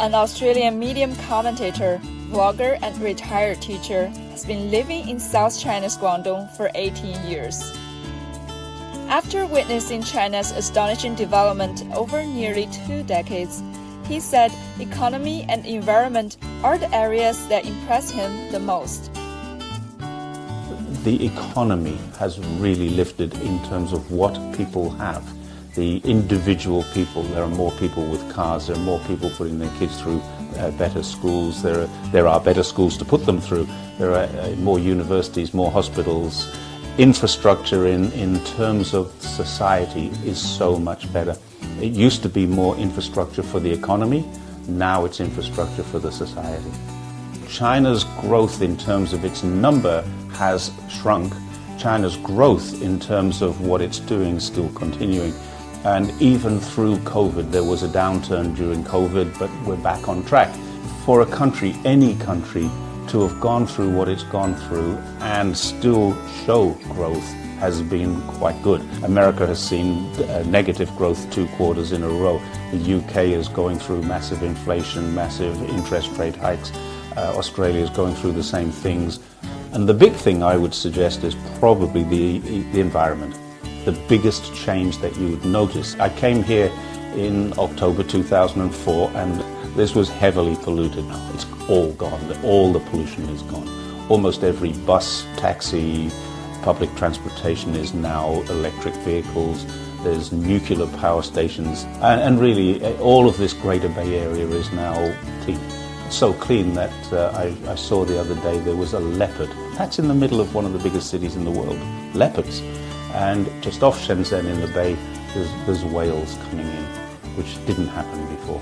An Australian medium commentator, vlogger and retired teacher, has been living in South China's Guangdong for 18 years. After witnessing China's astonishing development over nearly 2 decades, he said economy and environment are the areas that impress him the most. The economy has really lifted in terms of what people have. The individual people, there are more people with cars, there are more people putting their kids through better schools, there are better schools to put them through, there are more universities, more hospitals. Infrastructure in terms of society is so much better. It used to be more infrastructure for the economy, now it's infrastructure for the society. China's growth in terms of its number has shrunk. China's growth in terms of what it's doing is still continuing. And even through COVID, there was a downturn during COVID, but we're back on track. For a country, any country, to have gone through what it's gone through and still show growth has been quite good. America has seen negative growth 2 quarters in a row. The UK is going through massive inflation, massive interest rate hikes. Australia is going through the same things. And the big thing I would suggest is probably the environment. The biggest change that you would notice. I came here in October 2004 and this was heavily polluted. It's all gone. All the pollution is gone. Almost every bus, taxi, public transportation is now electric vehicles. There's nuclear power stations. And really all of this Greater Bay Area is now clean. So clean that I saw the other day there was a leopard. That's in the middle of one of the biggest cities in the world. Leopards. And just off Shenzhen in the bay, there's whales coming in, which didn't happen before.